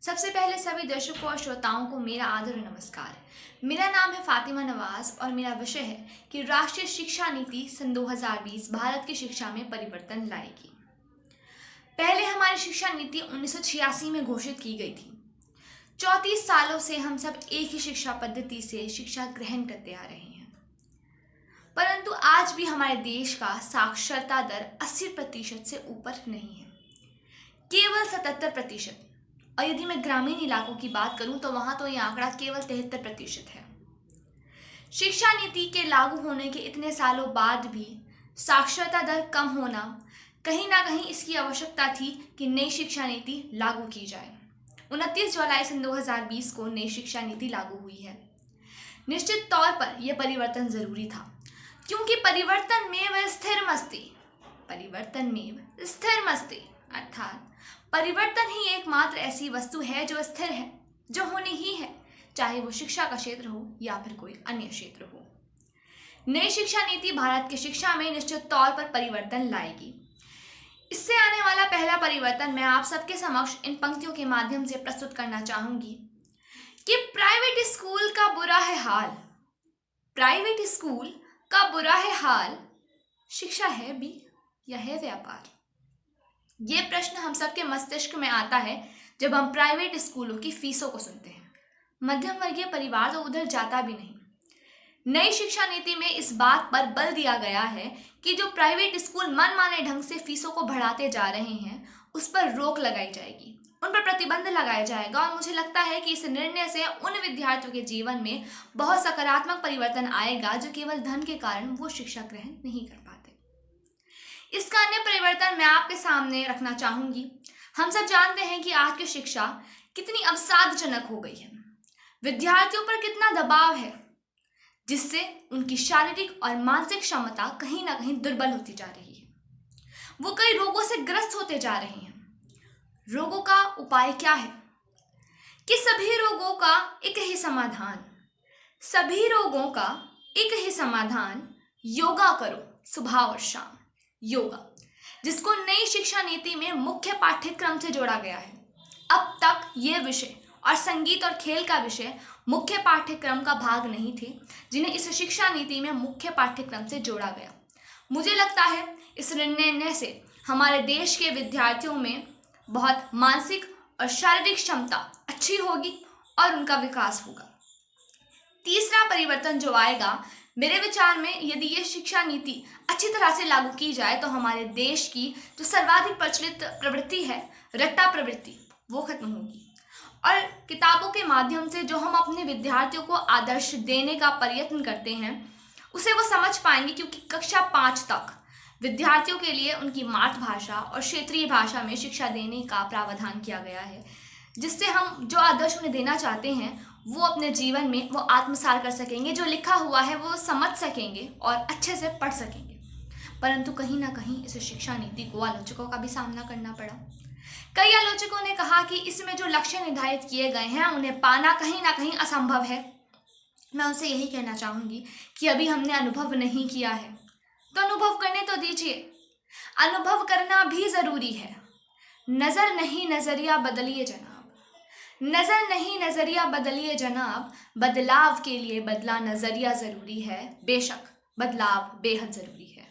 सबसे पहले सभी दर्शकों और श्रोताओं को मेरा आदर और नमस्कार। मेरा नाम है फातिमा नवाज और मेरा विषय है कि राष्ट्रीय शिक्षा नीति सन 2020 भारत की शिक्षा में परिवर्तन लाएगी। पहले हमारी शिक्षा नीति 1986 में घोषित की गई थी। 34 सालों से हम सब एक ही शिक्षा पद्धति से शिक्षा ग्रहण करते आ रहे हैं, परंतु आज भी हमारे देश का साक्षरता दर 80% से ऊपर नहीं है, केवल 77%। और यदि मैं ग्रामीण इलाकों की बात करूं तो वहां तो ये आंकड़ा केवल 73% है। शिक्षा नीति के लागू होने के इतने सालों बाद भी साक्षरता दर कम होना, कहीं ना कहीं इसकी आवश्यकता थी कि नई शिक्षा नीति लागू की जाए। 29 जुलाई सन 2020 को नई शिक्षा नीति लागू हुई है। निश्चित तौर पर यह परिवर्तन जरूरी था, क्योंकि परिवर्तन में स्थिर मस्ती अर्थात परिवर्तन ही एकमात्र ऐसी वस्तु है जो स्थिर है, जो होनी ही है, चाहे वो शिक्षा का क्षेत्र हो या फिर कोई अन्य क्षेत्र हो। नई शिक्षा नीति भारत की शिक्षा में निश्चित तौर पर परिवर्तन लाएगी। इससे आने वाला पहला परिवर्तन मैं आप सबके समक्ष इन पंक्तियों के माध्यम से प्रस्तुत करना चाहूंगी कि प्राइवेट स्कूल का बुरा है हाल, प्राइवेट स्कूल का बुरा है हाल, शिक्षा है भी या है व्यापार। ये प्रश्न हम सबके मस्तिष्क में आता है जब हम प्राइवेट स्कूलों की फीसों को सुनते हैं। मध्यम वर्गीय परिवार तो उधर जाता भी नहीं। नई शिक्षा नीति में इस बात पर बल दिया गया है कि जो प्राइवेट स्कूल मनमाने ढंग से फीसों को बढ़ाते जा रहे हैं, उस पर रोक लगाई जाएगी, उन पर प्रतिबंध लगाया जाएगा। और मुझे लगता है कि इस निर्णय से उन विद्यार्थियों के जीवन में बहुत सकारात्मक परिवर्तन आएगा जो केवल धन के कारण वो शिक्षा ग्रहण नहीं कर पाते। इसका अन्य परिवर्तन मैं आपके सामने रखना चाहूंगी। हम सब जानते हैं कि आज की शिक्षा कितनी अवसादजनक हो गई है, विद्यार्थियों पर कितना दबाव है, जिससे उनकी शारीरिक और मानसिक क्षमता कहीं ना कहीं दुर्बल होती जा रही है। वो कई रोगों से ग्रस्त होते जा रहे हैं। रोगों का उपाय क्या है कि सभी रोगों का एक ही समाधान, योगा करो सुबह और शाम। योगा, जिसको नई शिक्षा नीति में मुख्य पाठ्यक्रम से जोड़ा गया है। अब तक ये विषय और संगीत और खेल का विषय मुख्य पाठ्यक्रम का भाग नहीं थे, जिन्हें इस शिक्षा नीति में मुख्य पाठ्यक्रम से जोड़ा गया। मुझे लगता है इस निर्णय से हमारे देश के विद्यार्थियों में बहुत मानसिक और शारीरिक क्षमता अच्छी होगी और उनका विकास होगा। तीसरा परिवर्तन जो आएगा, मेरे विचार में, यदि ये शिक्षा नीति अच्छी तरह से लागू की जाए तो हमारे देश की जो सर्वाधिक प्रचलित प्रवृत्ति है, रट्टा प्रवृत्ति, वो खत्म होगी। और किताबों के माध्यम से जो हम अपने विद्यार्थियों को आदर्श देने का प्रयत्न करते हैं, उसे वो समझ पाएंगे, क्योंकि कक्षा 5 तक विद्यार्थियों के लिए उनकी मातृभाषा और क्षेत्रीय भाषा में शिक्षा देने का प्रावधान किया गया है, जिससे हम जो आदर्श उन्हें देना चाहते हैं वो अपने जीवन में वो आत्मसात कर सकेंगे, जो लिखा हुआ है वो समझ सकेंगे और अच्छे से पढ़ सकेंगे। परंतु कहीं ना कहीं इस शिक्षा नीति को आलोचकों का भी सामना करना पड़ा। कई आलोचकों ने कहा कि इसमें जो लक्ष्य निर्धारित किए गए हैं उन्हें पाना कहीं ना कहीं असंभव है। मैं उनसे यही कहना चाहूंगी कि अभी हमने अनुभव नहीं किया है तो अनुभव करने तो दीजिए। अनुभव करना भी जरूरी है। नजर नहीं नजरिया बदलिए जनाब, नजर नहीं नजरिया बदलिए जनाब, बदलाव के लिए बदला नजरिया जरूरी है, बेशक बदलाव बेहद जरूरी है।